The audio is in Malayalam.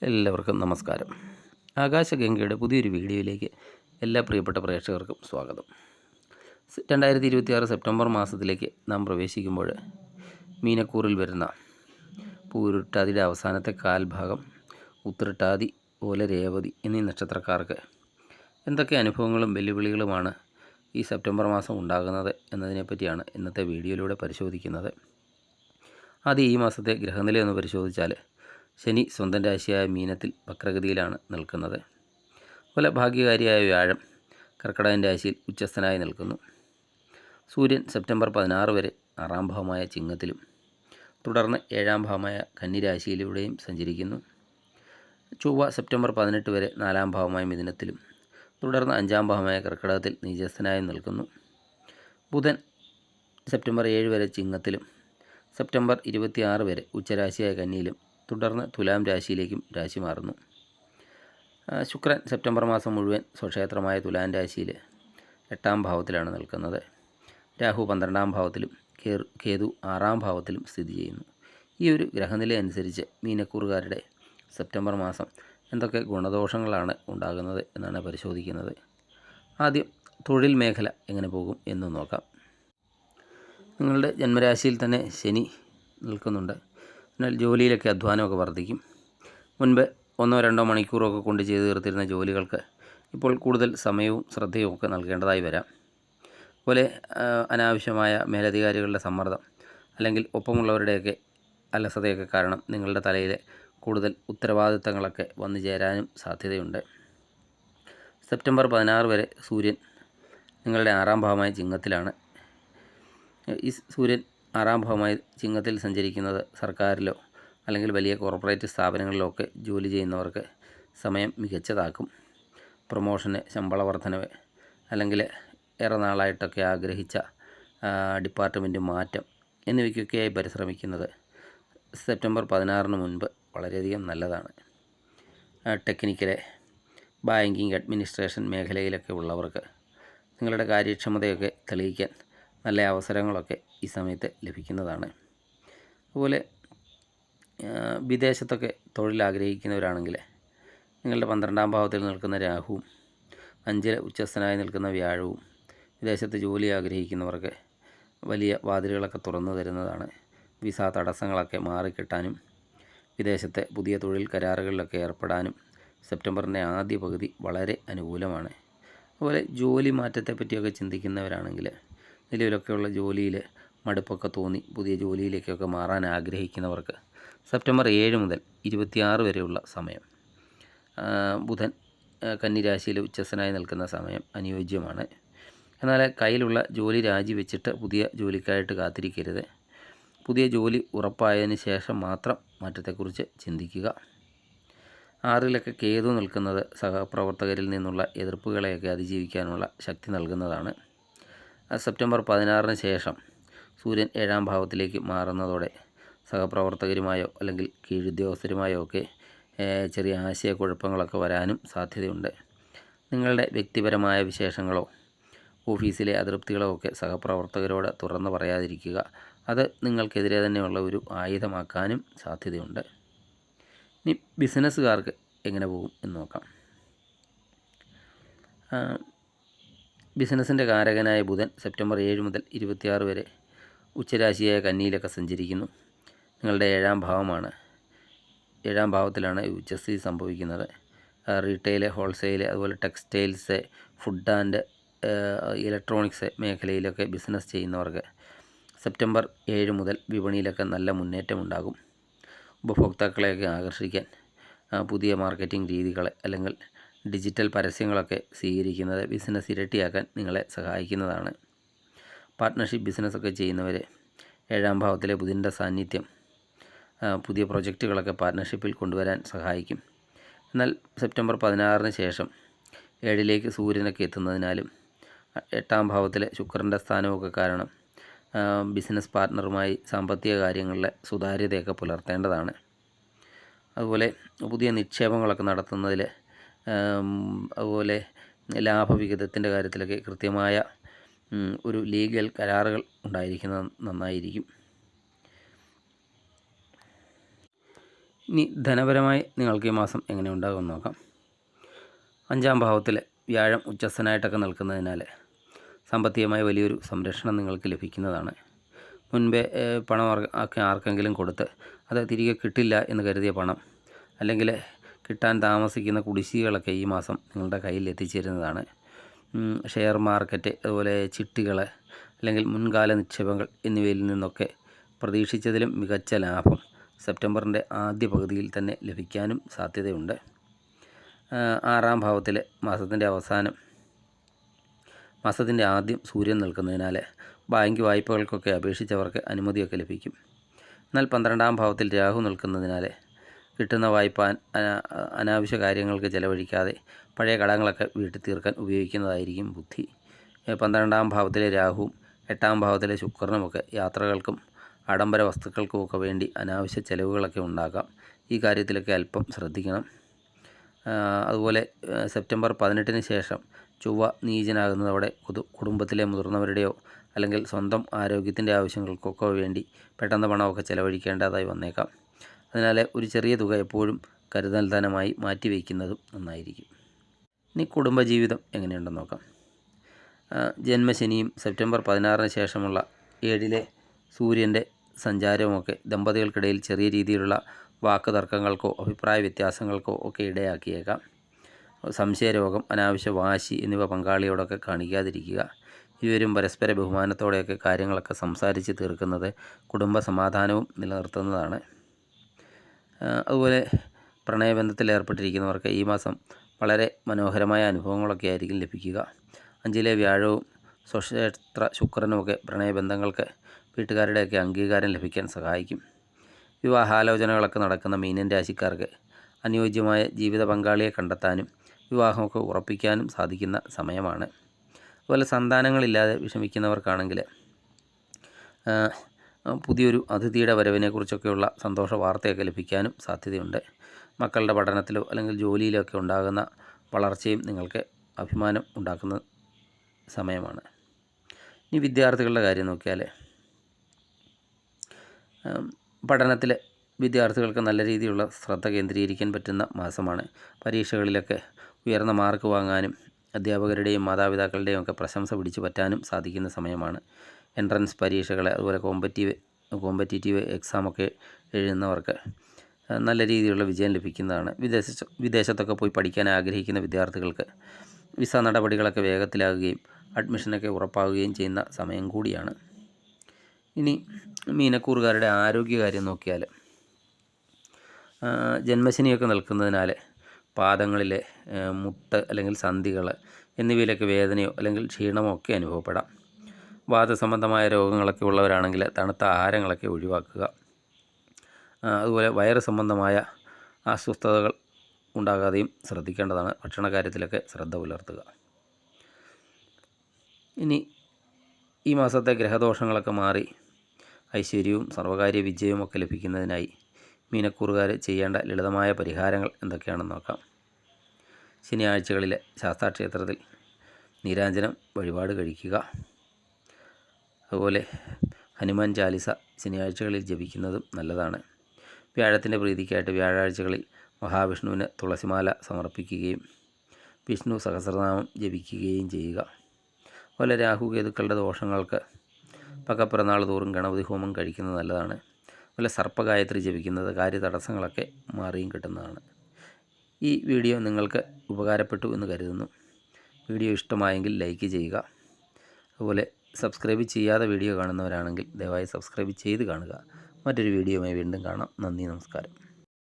എല്ലാവർക്കും നമസ്കാരം. ആകാശഗംഗയുടെ പുതിയൊരു വീഡിയോയിലേക്ക് എല്ലാ പ്രിയപ്പെട്ട പ്രേക്ഷകർക്കും സ്വാഗതം. 2026 സെപ്റ്റംബർ മാസത്തിലേക്ക് നാം പ്രവേശിക്കുമ്പോൾ മീനക്കൂറിൽ വരുന്ന പൂരുരുട്ടാതിയുടെ അവസാനത്തെ കാൽഭാഗം ഉത്രട്ടാതി പോലെ രേവതി എന്നീ നക്ഷത്രക്കാർക്ക് എന്തൊക്കെ അനുഭവങ്ങളും വെല്ലുവിളികളുമാണ് ഈ സെപ്റ്റംബർ മാസം ഉണ്ടാകുന്നത് എന്നതിനെപ്പറ്റിയാണ് ഇന്നത്തെ വീഡിയോയിലൂടെ പരിശോധിക്കുന്നത്. ആദ്യം ഈ മാസത്തെ ഗ്രഹനില ഒന്ന് പരിശോധിച്ചാൽ ശനി സ്വന്തം രാശിയായ മീനത്തിൽ വക്രഗതിയിലാണ് നിൽക്കുന്നത്. അതുപോലെ ഭാഗ്യകാരിയായ വ്യാഴം കർക്കിടകൻ രാശിയിൽ ഉച്ചസ്ഥനായി നിൽക്കുന്നു. സൂര്യൻ സെപ്റ്റംബർ 16 വരെ 6-ാം ഭാവമായ ചിങ്ങത്തിലും തുടർന്ന് 7-ാം ഭാവമായ കന്നിരാശിയിലൂടെയും സഞ്ചരിക്കുന്നു. ചൊവ്വ സെപ്റ്റംബർ 18 വരെ 4-ാം ഭാവമായ മിഥുനത്തിലും തുടർന്ന് 5-ാം ഭാവമായ കർക്കിടകത്തിൽ നീചസ്ഥനായി നിൽക്കുന്നു. ബുധൻ സെപ്റ്റംബർ 7 വരെ ചിങ്ങത്തിലും സെപ്റ്റംബർ 26 വരെ ഉച്ചരാശിയായ കന്നിയിലും തുടർന്ന് തുലാം രാശിയിലേക്കും രാശി മാറുന്നു. ശുക്രൻ സെപ്റ്റംബർ മാസം മുഴുവൻ സ്വക്ഷേത്രമായ തുലാം രാശിയിൽ 8-ാം ഭാവത്തിലാണ് നിൽക്കുന്നത്. രാഹു 12-ാം ഭാവത്തിലും കേതു 6-ാം ഭാവത്തിലും സ്ഥിതി ചെയ്യുന്നു. ഈ ഒരു ഗ്രഹനില അനുസരിച്ച് മീനക്കൂറുകാരുടെ സെപ്റ്റംബർ മാസം എന്തൊക്കെ ഗുണദോഷങ്ങളാണ് ഉണ്ടാകുന്നത് എന്നാണ് പരിശോധിക്കുന്നത്. ആദ്യം തൊഴിൽ മേഖല എങ്ങനെ പോകും എന്ന് നോക്കാം. നിങ്ങളുടെ ജന്മരാശിയിൽ തന്നെ ശനി നിൽക്കുന്നുണ്ട്. എന്നാൽ ജോലിയിലൊക്കെ അധ്വാനമൊക്കെ വർദ്ധിക്കും. മുൻപ് 1-2 മണിക്കൂറൊക്കെ കൊണ്ട് ചെയ്തു തീർത്തിരുന്ന ജോലികൾക്ക് ഇപ്പോൾ കൂടുതൽ സമയവും ശ്രദ്ധയും ഒക്കെ നൽകേണ്ടതായി വരാം. അതുപോലെ അനാവശ്യമായ മേലധികാരികളുടെ സമ്മർദ്ദം അല്ലെങ്കിൽ ഒപ്പമുള്ളവരുടെയൊക്കെ അലസതയൊക്കെ കാരണം നിങ്ങളുടെ തലയിൽ കൂടുതൽ ഉത്തരവാദിത്തങ്ങളൊക്കെ വന്നു ചേരാനും സാധ്യതയുണ്ട്. സെപ്റ്റംബർ 16 വരെ സൂര്യൻ നിങ്ങളുടെ 6-ാം ഭാവമായ ചിങ്ങത്തിലാണ്. ഈ സൂര്യൻ 6-ാം ഭാവമായി ചിങ്ങത്തിൽ സഞ്ചരിക്കുന്നത് സർക്കാരിലോ അല്ലെങ്കിൽ വലിയ കോർപ്പറേറ്റ് സ്ഥാപനങ്ങളിലോ ഒക്കെ ജോലി ചെയ്യുന്നവർക്ക് സമയം മികച്ചതാക്കും. പ്രൊമോഷന്, ശമ്പള വർധനവ് അല്ലെങ്കിൽ ഏറെ നാളായിട്ടൊക്കെ ആഗ്രഹിച്ച ഡിപ്പാർട്ട്മെൻറ്റ് മാറ്റം എന്നിവയ്ക്കൊക്കെയായി പരിശ്രമിക്കുന്നത് സെപ്റ്റംബർ 16 മുൻപ് വളരെയധികം നല്ലതാണ്. ടെക്നിക്കല്, ബാങ്കിങ്, അഡ്മിനിസ്ട്രേഷൻ മേഖലയിലൊക്കെ ഉള്ളവർക്ക് നിങ്ങളുടെ കാര്യക്ഷമതയൊക്കെ തെളിയിക്കാൻ നല്ല അവസരങ്ങളൊക്കെ ഈ സമയത്ത് ലഭിക്കുന്നതാണ്. അതുപോലെ വിദേശത്തൊക്കെ തൊഴിൽ ആഗ്രഹിക്കുന്നവരാണെങ്കിൽ നിങ്ങളുടെ 12-ാം ഭാവത്തിൽ നിൽക്കുന്ന രാഹുവും 5-ൽ ഉച്ചസ്ഥനായി നിൽക്കുന്ന വ്യാഴവും വിദേശത്ത് ജോലി ആഗ്രഹിക്കുന്നവർക്ക് വലിയ വാതിലുകളൊക്കെ തുറന്നു തരുന്നതാണ്. വിസ തടസ്സങ്ങളൊക്കെ മാറിക്കിട്ടാനും വിദേശത്തെ പുതിയ തൊഴിൽ കരാറുകളിലൊക്കെ ഏർപ്പെടാനും സെപ്റ്റംബറിൻ്റെ ആദ്യ പകുതി വളരെ അനുകൂലമാണ്. അതുപോലെ ജോലി മാറ്റത്തെ പറ്റിയൊക്കെ ചിന്തിക്കുന്നവരാണെങ്കിൽ നിലവിലൊക്കെയുള്ള ജോലിയിൽ മടുപ്പൊക്കെ തോന്നി പുതിയ ജോലിയിലേക്കൊക്കെ മാറാൻ ആഗ്രഹിക്കുന്നവർക്ക് സെപ്റ്റംബർ 7 മുതൽ 26 വരെയുള്ള സമയം ബുധൻ കന്നിരാശിയിൽ ഉച്ചസ്ഥനായി നിൽക്കുന്ന സമയം അനുയോജ്യമാണ്. എന്നാൽ കയ്യിലുള്ള ജോലി രാജിവെച്ചിട്ട് പുതിയ ജോലിക്കായിട്ട് കാത്തിരിക്കരുത്. പുതിയ ജോലി ഉറപ്പായതിന് ശേഷം മാത്രം മാറ്റത്തെക്കുറിച്ച് ചിന്തിക്കുക. 6-ലൊക്കെ കേതു നിൽക്കുന്നത് സഹപ്രവർത്തകരിൽ നിന്നുള്ള എതിർപ്പുകളെയൊക്കെ അതിജീവിക്കാനുള്ള ശക്തി നൽകുന്നതാണ്. സെപ്റ്റംബർ 16 ശേഷം സൂര്യൻ 7-ാം ഭാവത്തിലേക്ക് മാറുന്നതോടെ സഹപ്രവർത്തകരുമായോ അല്ലെങ്കിൽ കീഴുദ്യോഗസ്ഥരുമായോ ഒക്കെ ചെറിയ ആശയക്കുഴപ്പങ്ങളൊക്കെ വരാനും സാധ്യതയുണ്ട്. നിങ്ങളുടെ വ്യക്തിപരമായ വിശേഷങ്ങളോ ഓഫീസിലെ അതൃപ്തികളോ ഒക്കെ സഹപ്രവർത്തകരോട് തുറന്നു പറയാതിരിക്കുക. അത് നിങ്ങൾക്കെതിരെ തന്നെയുള്ള ഒരു ആയുധമാക്കാനും സാധ്യതയുണ്ട്. ഇനി ബിസിനസ്സുകാർക്ക് എങ്ങനെ പോകും എന്ന് നോക്കാം. ബിസിനസ്സിൻ്റെ കാരകനായ ബുധൻ സെപ്റ്റംബർ 7 മുതൽ 26 വരെ ഉച്ചരാശിയായ കന്നിയിലൊക്കെ സഞ്ചരിക്കുന്നു. നിങ്ങളുടെ 7-ാം ഭാവമാണ്. 7-ാം ഭാവത്തിലാണ് ഉച്ചസ്ഥിതി സംഭവിക്കുന്നത്. റീറ്റെയിൽ, ഹോൾസെയിൽ, അതുപോലെ ടെക്സ്റ്റൈൽസ്, ഫുഡ് ആൻഡ് ഇലക്ട്രോണിക്സ് മേഖലയിലൊക്കെ ബിസിനസ് ചെയ്യുന്നവർക്ക് സെപ്റ്റംബർ 7 മുതൽ വിപണിയിലൊക്കെ നല്ല മുന്നേറ്റമുണ്ടാകും. ഉപഭോക്താക്കളെയൊക്കെ ആകർഷിക്കാൻ പുതിയ മാർക്കറ്റിംഗ് രീതികൾ അല്ലെങ്കിൽ ഡിജിറ്റൽ പരസ്യങ്ങളൊക്കെ സ്വീകരിക്കുന്നത് ബിസിനസ് ഇരട്ടിയാക്കാൻ നിങ്ങളെ സഹായിക്കുന്നതാണ്. പാർട്ട്ണർഷിപ്പ് ബിസിനസ്സൊക്കെ ചെയ്യുന്നവർ 7-ാം ഭാവത്തിലെ ബുധൻ്റെ സാന്നിധ്യം പുതിയ പ്രൊജക്റ്റുകളൊക്കെ പാർട്ട്ണർഷിപ്പിൽ കൊണ്ടുവരാൻ സഹായിക്കും. എന്നാൽ സെപ്റ്റംബർ 16 ശേഷം 7-ലേക്ക് സൂര്യനൊക്കെ എത്തുന്നതിനാലും 8-ാം ഭാവത്തിലെ ശുക്രൻ്റെ സ്ഥാനമൊക്കെ കാരണം ബിസിനസ് പാർട്ട്ണറുമായി സാമ്പത്തിക കാര്യങ്ങളിൽ സുതാര്യതയൊക്കെ പുലർത്തേണ്ടതാണ്. അതുപോലെ പുതിയ നിക്ഷേപങ്ങളൊക്കെ നടത്തുന്നതിൽ അതുപോലെ ലാഭവിഹിതത്തിൻ്റെ കാര്യത്തിലൊക്കെ കൃത്യമായ ഒരു ലീഗൽ കരാറുകൾ ഉണ്ടായിരിക്കുന്നത് നന്നായിരിക്കും. ഇനി ധനപരമായി നിങ്ങൾക്ക് ഈ മാസം എങ്ങനെ ഉണ്ടാകുമെന്ന് നോക്കാം. 5-ാം ഭാവത്തിൽ വ്യാഴം ഉച്ചസ്ഥനായിട്ടൊക്കെ നിൽക്കുന്നതിനാൽ സാമ്പത്തികമായി വലിയൊരു സംരക്ഷണം നിങ്ങൾക്ക് ലഭിക്കുന്നതാണ്. മുൻപേ പണം ഒക്കെ ആർക്കെങ്കിലും കൊടുത്ത് അത് തിരികെ കിട്ടില്ല എന്ന് കരുതിയ പണം അല്ലെങ്കിൽ കിട്ടാൻ താമസിക്കുന്ന കുടിശ്ശികകളൊക്കെ ഈ മാസം നിങ്ങളുടെ കയ്യിൽ എത്തിച്ചേരുന്നതാണ്. ഷെയർ മാർക്കറ്റ്, അതുപോലെ ചിട്ടികൾ അല്ലെങ്കിൽ മുൻകാല നിക്ഷേപങ്ങൾ എന്നിവയിൽ നിന്നൊക്കെ പ്രതീക്ഷിച്ചതിലും മികച്ച ലാഭം സെപ്റ്റംബറിൻ്റെ ആദ്യ പകുതിയിൽ തന്നെ ലഭിക്കാനും സാധ്യതയുണ്ട്. 6-ാം ഭാവത്തിൽ മാസത്തിൻ്റെ ആദ്യം സൂര്യൻ നിൽക്കുന്നതിനാൽ ബാങ്ക് വായ്പകൾക്കൊക്കെ അപേക്ഷിച്ചവർക്ക് അനുമതിയൊക്കെ ലഭിക്കും. എന്നാൽ 12-ാം ഭാവത്തിൽ രാഹു നിൽക്കുന്നതിനാൽ കിട്ടുന്ന വായ്പ അനാവശ്യ കാര്യങ്ങൾക്ക് ചെലവഴിക്കാതെ പഴയ കടങ്ങളൊക്കെ വീട്ടിൽ തീർക്കാൻ ഉപയോഗിക്കുന്നതായിരിക്കും ബുദ്ധി. 12-ാം ഭാവത്തിലെ രാഹുവും 8-ാം ഭാവത്തിലെ ശുക്രനുമൊക്കെ യാത്രകൾക്കും ആഡംബര വസ്തുക്കൾക്കുമൊക്കെ വേണ്ടി അനാവശ്യ ചെലവുകളൊക്കെ ഉണ്ടാക്കാം. ഈ കാര്യത്തിലൊക്കെ അല്പം ശ്രദ്ധിക്കണം. അതുപോലെ സെപ്റ്റംബർ 18-ന് ശേഷം ചൊവ്വ നീചനാകുന്നതോടെ കുടുംബത്തിലെ മുതിർന്നവരുടെയോ അല്ലെങ്കിൽ സ്വന്തം ആരോഗ്യത്തിൻ്റെ ആവശ്യങ്ങൾക്കൊക്കെ വേണ്ടി പെട്ടെന്ന് പണമൊക്കെ ചെലവഴിക്കേണ്ടതായി വന്നേക്കാം. അതിനാൽ ഒരു ചെറിയ തുക എപ്പോഴും കരുതൽ ധനമായി മാറ്റിവെക്കുന്നതും നന്നായിരിക്കും. ഇനി കുടുംബജീവിതം എങ്ങനെയുണ്ടെന്ന് നോക്കാം. ജന്മശനിയും സെപ്റ്റംബർ 16-ന് ശേഷമുള്ള 7-ലെ സൂര്യൻ്റെ സഞ്ചാരവുമൊക്കെ ദമ്പതികൾക്കിടയിൽ ചെറിയ രീതിയിലുള്ള വാക്ക് തർക്കങ്ങൾക്കോ അഭിപ്രായ വ്യത്യാസങ്ങൾക്കോ ഒക്കെ ഇടയാക്കിയേക്കാം. സംശയരോഗം, അനാവശ്യ വാശി എന്നിവ പങ്കാളിയോടൊക്കെ കാണിക്കാതിരിക്കുക. ഇരുവരും പരസ്പര ബഹുമാനത്തോടെയൊക്കെ കാര്യങ്ങളൊക്കെ സംസാരിച്ച് തീർക്കുന്നത് കുടുംബ സമാധാനവും നിലനിർത്തുന്നതാണ്. അതുപോലെ പ്രണയബന്ധത്തിൽ ഏർപ്പെട്ടിരിക്കുന്നവർക്ക് ഈ മാസം വളരെ മനോഹരമായ അനുഭവങ്ങളൊക്കെ ആയിരിക്കും ലഭിക്കുക. 5-ലെ വ്യാഴവും സ്വക്ഷേത്ര ശുക്രനുമൊക്കെ പ്രണയബന്ധങ്ങൾക്ക് വീട്ടുകാരുടെയൊക്കെ അംഗീകാരം ലഭിക്കാൻ സഹായിക്കും. വിവാഹാലോചനകളൊക്കെ നടക്കുന്ന മീനൻ രാശിക്കാർക്ക് അനുയോജ്യമായ ജീവിത പങ്കാളിയെ കണ്ടെത്താനും വിവാഹമൊക്കെ ഉറപ്പിക്കാനും സാധിക്കുന്ന സമയമാണ്. അതുപോലെ സന്താനങ്ങളില്ലാതെ വിഷമിക്കുന്നവർക്കാണെങ്കിൽ പുതിയൊരു അതിഥിയുടെ വരവിനെക്കുറിച്ചൊക്കെയുള്ള സന്തോഷ വാർത്തയൊക്കെ ലഭിക്കാനും സാധ്യതയുണ്ട്. മക്കളുടെ പഠനത്തിലോ അല്ലെങ്കിൽ ജോലിയിലോ ഒക്കെ ഉണ്ടാകുന്ന വളർച്ചയും നിങ്ങൾക്ക് അഭിമാനം ഉണ്ടാക്കുന്ന സമയമാണ്. ഇനി വിദ്യാർത്ഥികളുടെ കാര്യം നോക്കിയാൽ പഠനത്തിൽ വിദ്യാർത്ഥികൾക്ക് നല്ല രീതിയിലുള്ള ശ്രദ്ധ കേന്ദ്രീകരിക്കാൻ പറ്റുന്ന മാസമാണ്. പരീക്ഷകളിലൊക്കെ ഉയർന്ന മാർക്ക് വാങ്ങാനും അധ്യാപകരുടെയും മാതാപിതാക്കളുടെയും ഒക്കെ പ്രശംസ പിടിച്ചു പറ്റാനും സാധിക്കുന്ന സമയമാണ്. എൻട്രൻസ് പരീക്ഷകൾ, അതുപോലെ കോമ്പറ്റീറ്റീവ് എക്സാമൊക്കെ എഴുതുന്നവർക്ക് നല്ല രീതിയിലുള്ള വിജയം ലഭിക്കുന്നതാണ്. വിദേശത്തൊക്കെ പോയി പഠിക്കാൻ ആഗ്രഹിക്കുന്ന വിദ്യാർത്ഥികൾക്ക് വിസ നടപടികളൊക്കെ വേഗത്തിലാകുകയും അഡ്മിഷനൊക്കെ ഉറപ്പാകുകയും ചെയ്യുന്ന സമയം കൂടിയാണ്. ഇനി മീനക്കൂറുകാരുടെ ആരോഗ്യകാര്യം നോക്കിയാൽ ജന്മശനിയൊക്കെ നിൽക്കുന്നതിനാൽ പാദങ്ങളിലെ മുട്ട് അല്ലെങ്കിൽ സന്ധികൾ എന്നിവയിലൊക്കെ വേദനയോ അല്ലെങ്കിൽ ക്ഷീണമോ ഒക്കെ അനുഭവപ്പെടാം. വാതസംബന്ധമായ രോഗങ്ങളൊക്കെ ഉള്ളവരാണെങ്കിൽ തണുത്ത ആഹാരങ്ങളൊക്കെ ഒഴിവാക്കുക. അതുപോലെ വയറ് സംബന്ധമായ അസ്വസ്ഥതകൾ ഉണ്ടാകാതെയും ശ്രദ്ധിക്കേണ്ടതാണ്. ഭക്ഷണകാര്യത്തിലൊക്കെ ശ്രദ്ധ പുലർത്തുക. ഇനി ഈ മാസത്തെ ഗ്രഹദോഷങ്ങളൊക്കെ മാറി ഐശ്വര്യവും സർവകാര്യ വിജയവും ഒക്കെ ലഭിക്കുന്നതിനായി മീനക്കൂറുകാർ ചെയ്യേണ്ട ലളിതമായ പരിഹാരങ്ങൾ എന്തൊക്കെയാണെന്ന് നോക്കാം. ശനിയാഴ്ചകളിൽ ശാസ്താക്ഷേത്രത്തിൽ നീരാഞ്ജനം വഴിപാട് കഴിക്കുക. അതുപോലെ ഹനുമാൻ ചാലിസ ശനിയാഴ്ചകളിൽ ജപിക്കുന്നതും നല്ലതാണ്. വ്യാഴത്തിൻ്റെ പ്രീതിക്കായിട്ട് വ്യാഴാഴ്ചകളിൽ മഹാവിഷ്ണുവിന് തുളസിമാല സമർപ്പിക്കുകയും വിഷ്ണു സഹസ്രനാമം ജപിക്കുകയും ചെയ്യുക. അതുപോലെ രാഹുകേതുക്കളുടെ ദോഷങ്ങൾക്ക് പക്കപ്പിറന്നാൾ തോറും ഗണപതി ഹോമം കഴിക്കുന്നത് നല്ലതാണ്. അതുപോലെ സർപ്പഗായത്രി ജപിക്കുന്നത് കാര്യതടസ്സങ്ങളൊക്കെ മാറിയും കിട്ടുന്നതാണ്. ഈ വീഡിയോ നിങ്ങൾക്ക് ഉപകാരപ്പെട്ടു എന്ന് കരുതുന്നു. വീഡിയോ ഇഷ്ടമായെങ്കിൽ ലൈക്ക് ചെയ്യുക. അതുപോലെ സബ്സ്ക്രൈബ് ചെയ്യാതെ വീഡിയോ കാണുന്നവരാണെങ്കിൽ ദയവായി സബ്സ്ക്രൈബ് ചെയ്ത് കാണുക. മറ്റൊരു വീഡിയോയുമായി വീണ്ടും കാണാം. നന്ദി, നമസ്കാരം.